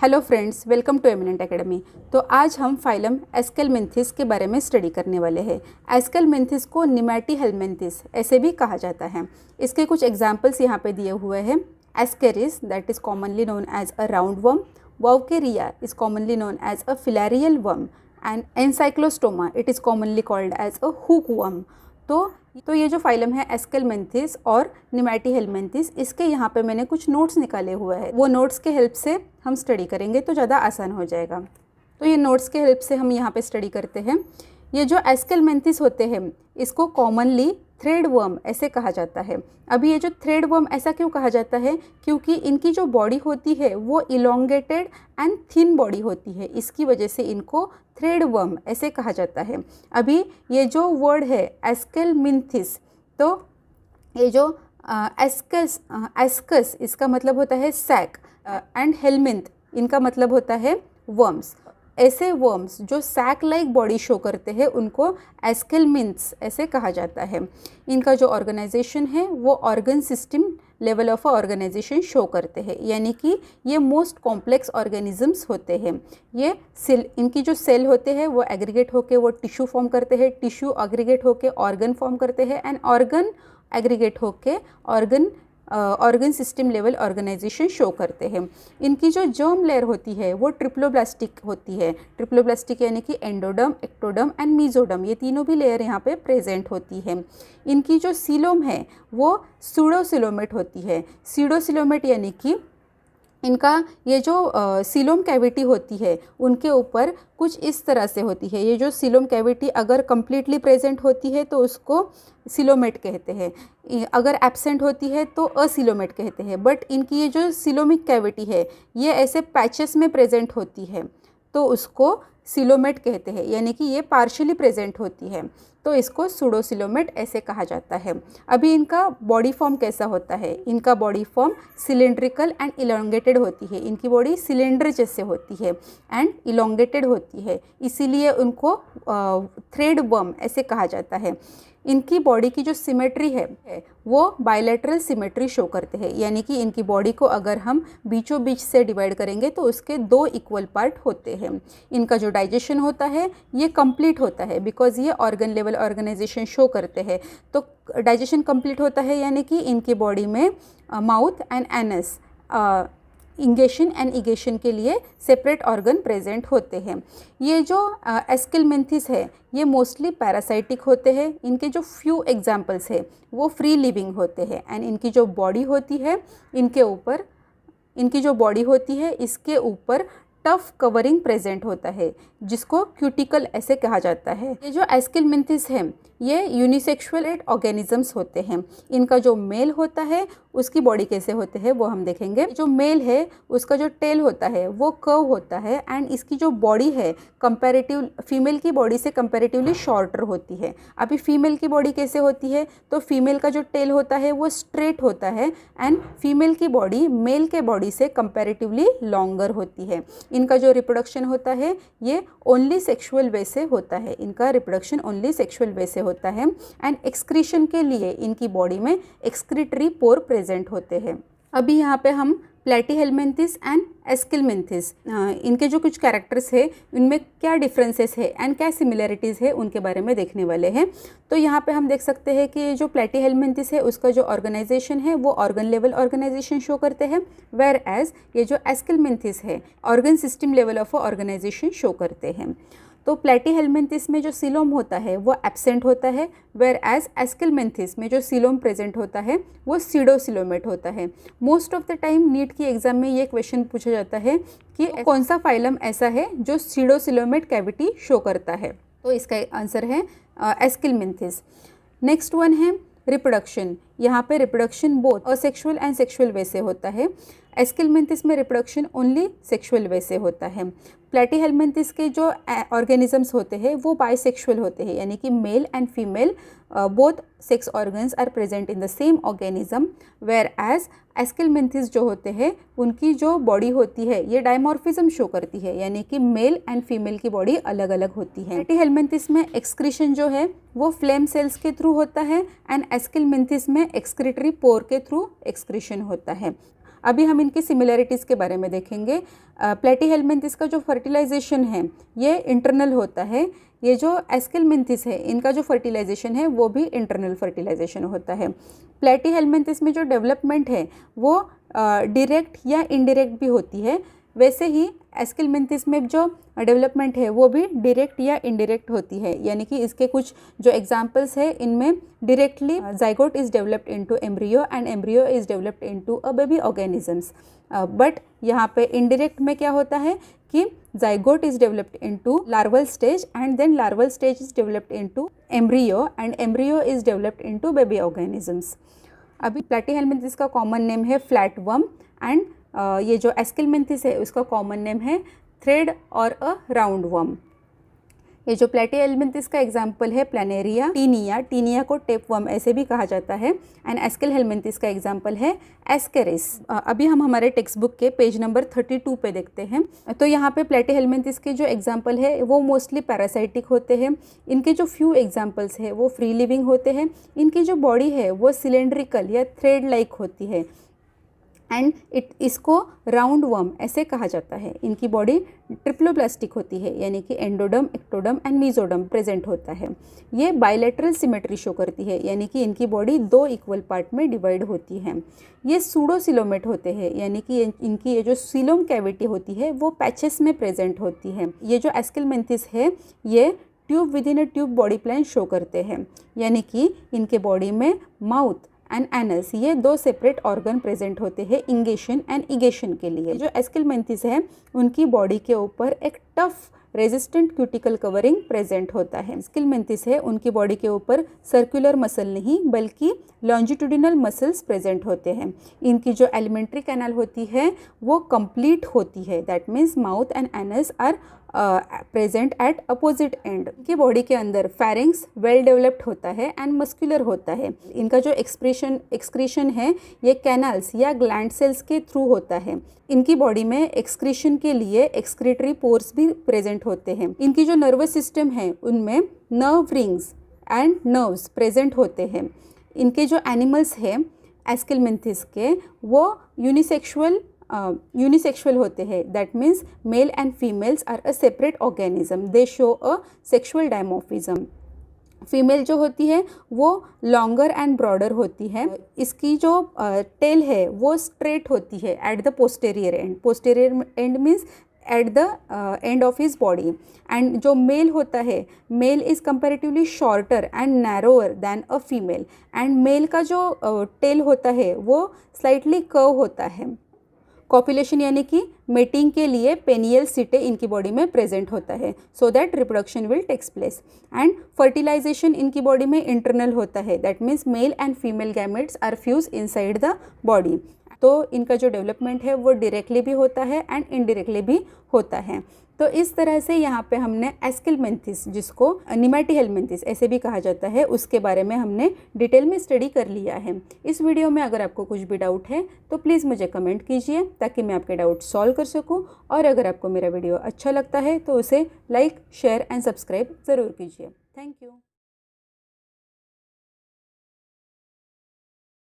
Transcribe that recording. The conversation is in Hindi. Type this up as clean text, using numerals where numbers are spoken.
Hello friends, welcome to Eminent Academy. तो आज हम फाइलम एस्केलमेंथिस के बारे में स्टडी करने वाले हैं। एस्केलमेंथिस को निमैटीहेलमिन्थिस ऐसे भी कहा जाता है। इसके कुछ एग्जाम्पल्स यहाँ पे दिए हुए हैं। Ascaris that is commonly known as a round worm, wuchereria is commonly known as a filarial worm and ancylostoma it is commonly called as a hook worm. तो ये जो फाइलम है एस्केलमेंथिस और निमैटीहेलमिन्थिस, इसके यहाँ पे मैंने कुछ नोट्स निकाले हुए हैं। वो नोट्स के हेल्प से हम स्टडी करेंगे तो ज़्यादा आसान हो जाएगा। तो ये नोट्स के हेल्प से हम यहाँ पे स्टडी करते हैं। ये जो एस्केलमेंथिस होते हैं इसको कॉमनली थ्रेड वर्म ऐसे कहा जाता है। अभी ये जो थ्रेड वर्म ऐसा क्यों कहा जाता है, क्योंकि इनकी जो बॉडी होती है वो इलोंगेटेड एंड थिन बॉडी होती है, इसकी वजह से इनको थ्रेड वर्म ऐसे कहा जाता है। अभी ये जो वर्ड है एस्केलमेंथिस, तो ये जो एस्कस इसका मतलब होता है सैक एंड हेलमिंथ इनका मतलब होता है वर्म्स। ऐसे वर्म्स जो सैक लाइक बॉडी शो करते हैं उनको एस्केलमेंथ्स ऐसे कहा जाता है। इनका जो ऑर्गेनाइजेशन है वो organ system level of organisation show करते हैं, यानी कि ये मोस्ट कॉम्प्लेक्स ऑर्गेनिजम्स होते हैं। ये सेल, इनकी जो सेल होते हैं वो एग्रीगेट होके वो टिश्यू फॉर्म करते हैं, टिश्यू एग्रीगेट होके ऑर्गन फॉर्म करते हैं एंड ऑर्गन एग्रीगेट होके organ system level organisation show करते हैं। इनकी जो जर्म लेयर होती है वो ट्रिप्लोब्लास्टिक होती है। ट्रिप्लोब्लास्टिक यानी कि एंडोडर्म, एक्टोडर्म एंड मीजोडर्म, ये तीनों भी लेयर यहाँ पे प्रेजेंट होती है। इनकी जो सीलोम है वो सूडोसिलोमेट होती है। सीडोसिलोमेट यानी कि इनका ये जो सीलोम कैविटी होती है उनके ऊपर कुछ इस तरह से होती है। ये जो सीलोम कैविटी अगर कंप्लीटली प्रेजेंट होती है तो उसको सिलोमेट कहते हैं, अगर एब्सेंट होती है तो असिलोमेट कहते हैं। बट इनकी ये जो सिलोमिक कैविटी है ये ऐसे पैचेस में प्रेजेंट होती है तो उसको सिलोमेट कहते हैं, यानी कि ये पार्शियली प्रेजेंट होती है तो इसको सूडोसिलोमेट ऐसे कहा जाता है। अभी इनका बॉडी फॉर्म कैसा होता है, इनका body form cylindrical and elongated होती है। इनकी बॉडी सिलेंडर जैसे होती है एंड इलोंगेटेड होती है, इसीलिए उनको थ्रेड वर्म ऐसे कहा जाता है। इनकी बॉडी की जो सिमेट्री है वो बायलैटरल सिमेट्री शो करते हैं, यानी कि इनकी बॉडी को अगर हम बीचों बीच से डिवाइड करेंगे तो उसके दो इक्वल पार्ट होते हैं। इनका जो डाइजेशन होता है ये कंप्लीट होता है बिकॉज ये ऑर्गन लेवल ऑर्गेनाइजेशन शो करते हैं। तो डाइजेशन कंप्लीट होता है यानी कि इनकी बॉडी में mouth and anus ingestion and egestion के लिए सेपरेट ऑर्गन प्रेजेंट होते हैं। ये जो एस्केलमेंथिस है ये मोस्टली पैरासाइटिक होते हैं। इनके जो फ्यू एग्जाम्पल्स है वो फ्री लिविंग होते हैं एंड इनकी जो बॉडी होती है इसके ऊपर टफ कवरिंग प्रेजेंट होता है जिसको क्यूटिकल ऐसे कहा जाता है। ये जो एस्केलमेंथिस है ये यूनिसेक्सुअल ऑर्गेनिजम्स होते हैं। इनका जो मेल होता है उसकी बॉडी कैसे होते हैं वो हम देखेंगे। जो मेल है उसका जो टेल होता है वो कर्व होता है एंड इसकी जो बॉडी है कंपैरेटिव फीमेल की बॉडी से कंपैरेटिवली शॉर्टर होती है। अभी फीमेल की बॉडी कैसे होती है, तो फीमेल का जो टेल होता है वो स्ट्रेट होता है एंड फीमेल की बॉडी मेल के बॉडी से कंपैरेटिवली लॉन्गर होती है। इनका जो रिप्रोडक्शन होता है ये ओनली सेक्सुअल वे से होता है। इनका रिप्रोडक्शन ओनली सेक्सुअल वे से होता है एंड एक्सक्रीशन के लिए इनकी बॉडी में एक्सक्रीटरी पोर प्रेजेंट होते हैं। अभी यहाँ पे हम प्लैटीहेलमिन्थिस एंड एस्केलमेंथिस इनके जो कुछ कैरेक्टर्स है उनमें क्या डिफरेंसेस है एंड क्या सिमिलरिटीज़ है उनके बारे में देखने वाले हैं। तो यहाँ पे हम देख सकते हैं कि जो प्लैटीहेलमिन्थिस है उसका जो ऑर्गेनाइजेशन है वो ऑर्गन लेवल ऑर्गेनाइजेशन शो करते हैं, वेयर एज ये जो एस्केलमेंथिस है organ system level of organisation show करते हैं। तो प्लैटीहेलमिन्थिस में जो सीलोम होता है वो एब्सेंट होता है, वेयर एज एस्केलमेंथिस में जो सीलोम प्रेजेंट होता है वो सीडोसिलोमेट होता है। Most of the time NEET की एग्जाम में ये क्वेश्चन पूछा जाता है कि कौन सा फाइलम ऐसा है जो सीडोसिलोमेट कैविटी शो करता है, तो इसका आंसर है एस्केलमेंथिस। नेक्स्ट वन है रिप्रोडक्शन। यहाँ पे reproduction both asexual and sexual way से होता है। एस्केलमेंथिस में रिप्रोडक्शन ओनली सेक्सुअल वे से होता है। प्लैटीहेलमिन्थिस के जो ऑर्गेनिजम्स होते हैं वो बाइसेक्सुअल होते हैं, यानी कि male and female both sex organs are present in the same organism, whereas Aschelminthes जो होते हैं उनकी जो बॉडी होती है ये डायमॉर्फिज्म शो करती है, यानी कि मेल एंड फीमेल की बॉडी अलग अलग होती है। प्लैटीहेलमिन्थिस में एक्सक्रीशन जो है वो फ्लेम सेल्स के थ्रू होता है एंड एस्केलमेंथिस में एक्सक्रीटरी पोर के थ्रू एक्सक्रीशन होता है। अभी हम इनकी सिमिलरिटीज़ के बारे में देखेंगे। प्लेटीहेलमिंथिस का जो फर्टिलाइजेशन है ये इंटरनल होता है। ये जो एस्केलमिंथिस है इनका जो फर्टिलाइजेशन है वो भी इंटरनल फर्टिलाइजेशन होता है। प्लेटीहेलमिंथिस में जो डेवलपमेंट है वो डायरेक्ट या इनडायरेक्ट भी होती है, वैसे ही एस्केलमिंथिस में जो डेवलपमेंट है वो भी डायरेक्ट या इनडायरेक्ट होती है। यानी कि इसके कुछ जो एग्जांपल्स है इनमें directly zygote is developed into embryo and embryo is developed into a baby organisms. But यहाँ पे इनडायरेक्ट में क्या होता है कि zygote is developed into larval stage and then larval stage is developed into embryo and embryo is developed into baby organisms. अभी प्लेटीहेलमिंथिस का कॉमन नेम है फ्लैट वर्म एंड ये जो एस्केलमिंथिस है उसका कॉमन नेम है थ्रेड और अ राउंड वर्म। ये जो प्लेटीहेलमिंथिस का एग्जाम्पल है प्लानेरिया, टीनिया, टीनिया को टेप वर्म ऐसे भी कहा जाता है, एंड एस्केलहेलमिंथिस का एग्जाम्पल है एस्केरिस। अभी हम हमारे टेक्स्ट बुक के पेज नंबर 32 पे देखते हैं। तो यहाँ पे प्लेटीहेलमिंथिस के जो एग्जाम्पल है वो मोस्टली पैरासाइटिक होते हैं। इनके जो फ्यू एग्जाम्पल्स है वो फ्री लिविंग होते हैं। इनकी जो बॉडी है वो सिलेंड्रिकल या थ्रेड लाइक होती है एंड इसको राउंड वर्म ऐसे कहा जाता है। इनकी बॉडी ट्रिप्लोप्लास्टिक होती है, यानी कि एंडोडम, एक्टोडम एंड मीजोडम प्रेजेंट होता है। ये बायलैटरल सिमेट्री शो करती है, यानी कि इनकी बॉडी 2 इक्वल पार्ट में डिवाइड होती है। ये सूडोसिलोमेट होते हैं, यानी कि इनकी ये जो सीलोम कैविटी होती है वो पैचेस में प्रेजेंट होती है। ये जो एस्केलमिंथिस है ये tube with in a tube body plan show करते हैं, यानी कि इनके बॉडी में माउथ एंड एनस ये 2 सेपरेट ऑर्गन प्रेजेंट होते हैं इंगेशन एंड इगेशन के लिए। जो एस्केलमिंथिस है उनकी बॉडी के ऊपर एक tough resistant cuticle covering present होता है। एस्केलमिंथिस है उनकी बॉडी के ऊपर सर्कुलर मसल नहीं बल्कि लॉन्जिट्यूडिनल मसल्स प्रेजेंट होते हैं। इनकी जो एलिमेंट्री कैनाल होती है वो कंप्लीट होती है, that means mouth and anus are present at opposite end. की बॉडी के अंदर फेरिंग्स वेल डेवलप्ड होता है एंड मस्कुलर होता है। इनका जो एक्सक्रीशन है ये कैनाल्स या ग्लैंड सेल्स के थ्रू होता है। इनकी बॉडी में एक्सक्रीशन के लिए एक्सक्रीटरी पोर्स भी प्रेजेंट होते हैं। इनकी जो नर्वस सिस्टम है उनमें nerve rings and nerves present होते हैं। इनके जो एनिमल्स हैं एस्केलमिंथिस के वो यूनिसेक्सुअल होते हैं, that means male and females are a separate organism, they show a sexual dimorphism. Female जो होती है वो लॉन्गर एंड ब्रॉडर होती है। इसकी जो टेल है वो स्ट्रेट होती है at the posterior end. Posterior end means at the end of his body. And जो मेल होता है male is comparatively shorter and narrower than a female, and male का जो टेल होता है वो स्लाइटली कर्व होता है। कॉपुलेशन यानी कि मेटिंग के लिए पेनियल सिटे इनकी बॉडी में प्रेजेंट होता है so that reproduction will takes place. And fertilization इनकी बॉडी में इंटरनल होता है, that means male and female gametes are fuse inside the body. तो इनका जो डेवलपमेंट है वो डायरेक्टली भी होता है एंड इनडायरेक्टली भी होता है। तो इस तरह से यहाँ पे हमने एस्केलमिंथिस, जिसको निमैटीहेलमिंथिस ऐसे भी कहा जाता है, उसके बारे में हमने डिटेल में स्टडी कर लिया है। इस वीडियो में अगर आपको कुछ भी डाउट है तो प्लीज़ मुझे कमेंट कीजिए ताकि मैं आपके डाउट सॉल्व कर सकूँ। और अगर आपको मेरा वीडियो अच्छा लगता है तो उसे लाइक, शेयर एंड सब्सक्राइब ज़रूर कीजिए। Thank you.